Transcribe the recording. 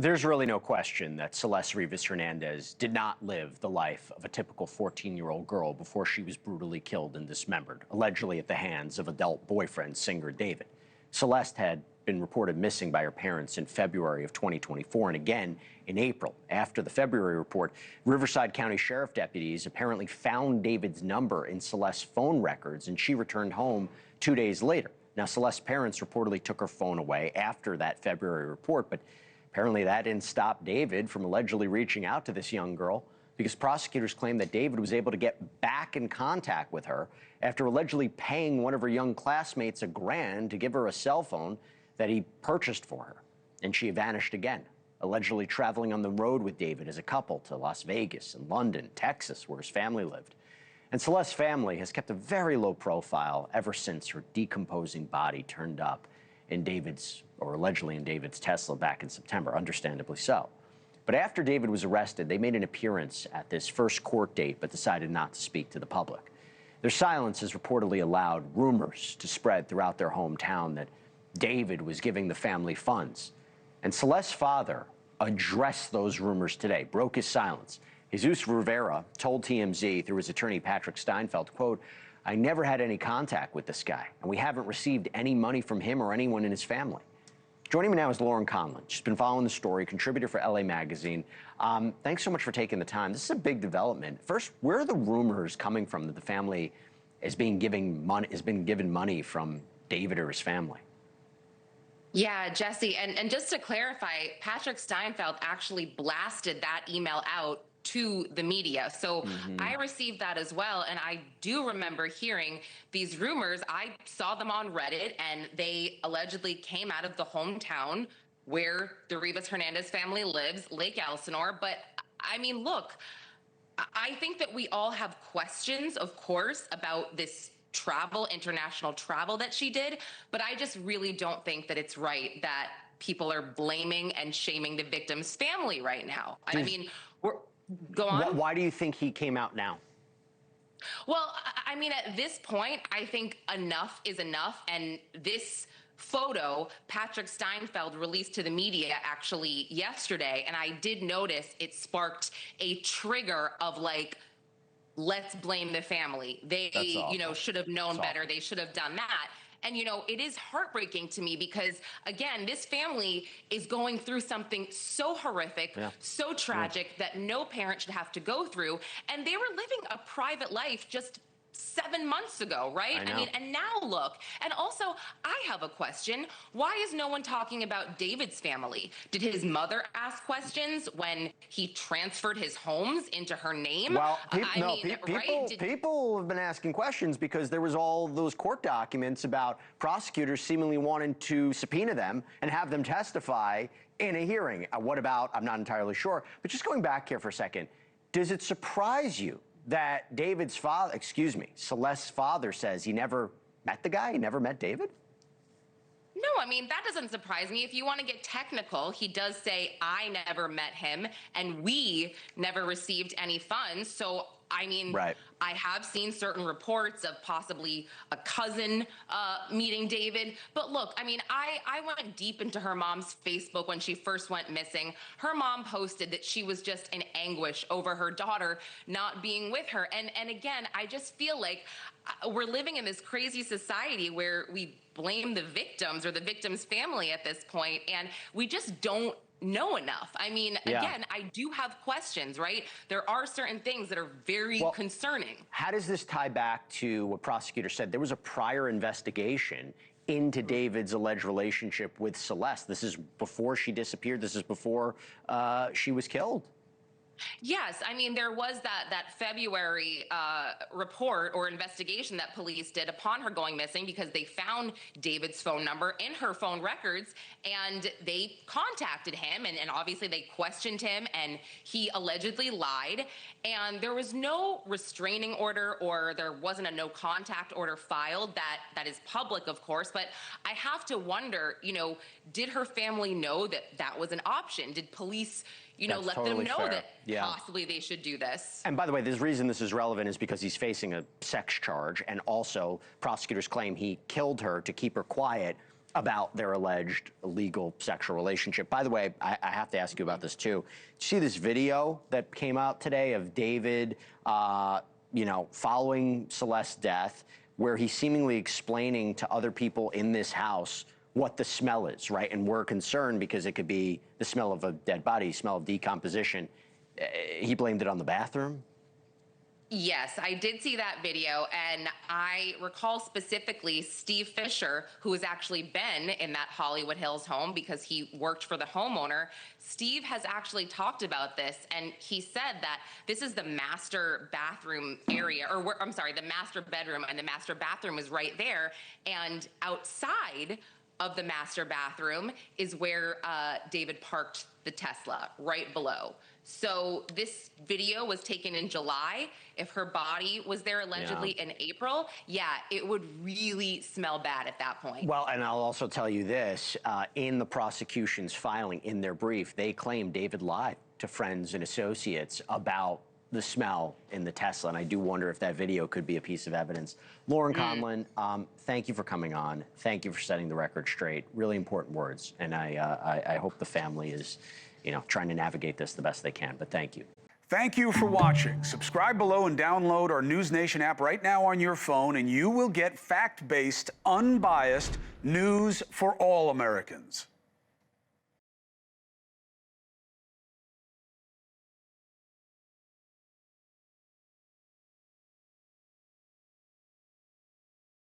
There's really no question that Celeste Rivas Hernandez did not live the life of a typical 14-year-old girl before she was brutally killed and dismembered, allegedly at the hands of adult boyfriend singer David. Celeste had been reported missing by her parents in February of 2024 and again in April. After the February report, Riverside County Sheriff deputies apparently found David's number in Celeste's phone records, and she returned home 2 days later. Now, Celeste's parents reportedly took her phone away after that February report, but apparently that didn't stop David from allegedly reaching out to this young girl, because prosecutors claim that David was able to get back in contact with her after allegedly paying one of her young classmates $1,000 to give her a cell phone that he purchased for her. And she vanished again, allegedly traveling on the road with David as a couple to Las Vegas and London, Texas, where his family lived. And Celeste's family has kept a very low profile ever since her decomposing body turned up in David's, or allegedly in David's Tesla back in September, understandably so. But after David was arrested, they made an appearance at this first court date, but decided not to speak to the public. Their silence has reportedly allowed rumors to spread throughout their hometown that David was giving the family funds. And Celeste's father addressed those rumors today, broke his silence. Jesus Rivera told TMZ through his attorney Patrick Steinfeld, quote, "I never had any contact with this guy, and we haven't received any money from him or anyone in his family." Joining me now is Lauren Conlin. She's been following the story, contributor for LA Magazine. Thanks so much for taking the time. This is a big development. First, where are the rumors coming from that the family is being given money from David or his family? Yeah, Jesse, and just to clarify, Patrick Steinfeld actually blasted that email out to the media. So I received that as well. And I do remember hearing these rumors. I saw them on Reddit, and they allegedly came out of the hometown where the Rivas Hernandez family lives, Lake Elsinore. But I mean, look, I think that we all have questions, of course, about this international travel that she did. But I just really don't think that it's right that people are blaming and shaming the victim's family right now. I mean, go on. Why do you think he came out now? Well, I mean, at this point, I think enough is enough. And this photo, Patrick Steinfeld released to the media actually yesterday. And I did notice it sparked a trigger of like, let's blame the family. They, should have known better. They should have done that. And, it is heartbreaking to me because, again, this family is going through something so horrific, so tragic that no parent should have to go through. And they were living a private life just 7 months ago, right? I mean, and now look. And also, I have a question. Why is no one talking about David's family? Did his mother ask questions when he transferred his homes into her name? Well, people have been asking questions because there was all those court documents about prosecutors seemingly wanting to subpoena them and have them testify in a hearing. What about, I'm not entirely sure, but just going back here for a second, does it surprise you that Celeste's father says he never met the guy? He never met David? No, I mean, that doesn't surprise me. If you want to get technical, he does say, I never met him and we never received any funds. So, I mean, I have seen certain reports of possibly a cousin meeting David. But look, I mean, I went deep into her mom's Facebook when she first went missing. Her mom posted that she was just in anguish over her daughter not being with her. And again, I just feel like we're living in this crazy society where we blame the victims or the victim's family at this point, and we just don't know enough. I mean, again, I do have questions, right? There are certain things that are very concerning. How does this tie back to what prosecutors said? There was a prior investigation into David's alleged relationship with Celeste. This is before she disappeared. This is before she was killed. Yes, I mean, there was that February report or investigation that police did upon her going missing because they found David's phone number in her phone records, and they contacted him, and obviously they questioned him, and he allegedly lied, and there was no restraining order, or there wasn't a no contact order filed that is public, of course. But I have to wonder, did her family know that that was an option? Did police let them know that possibly they should do this? And by the way, the reason this is relevant is because he's facing a sex charge, and also prosecutors claim he killed her to keep her quiet about their alleged illegal sexual relationship. By the way, I have to ask you about this too. Did you see this video that came out today of David, following Celeste's death, where he's seemingly explaining to other people in this house what the smell is, right? And we're concerned because it could be the smell of a dead body, smell of decomposition. He blamed it on the bathroom. Yes, I did see that video, and I recall specifically Steve Fisher, who has actually been in that Hollywood Hills home because he worked for the homeowner. Steve has actually talked about this, and he said that this is the master bathroom area, or I'm sorry, the master bedroom, and the master bathroom is right there, and outside of the master bathroom is where David parked the Tesla, right below. So this video was taken in July. If her body was there allegedly in April, it would really smell bad at that point. Well, and I'll also tell you this, in the prosecution's filing, in their brief, they claim David lied to friends and associates about the smell in the Tesla, and I do wonder if that video could be a piece of evidence. Lauren Conlin, thank you for coming on. Thank you for setting the record straight. Really important words, and I hope the family is, trying to navigate this the best they can, but thank you. Thank you for watching. Subscribe below and download our NewsNation app right now on your phone, and you will get fact-based, unbiased news for all Americans.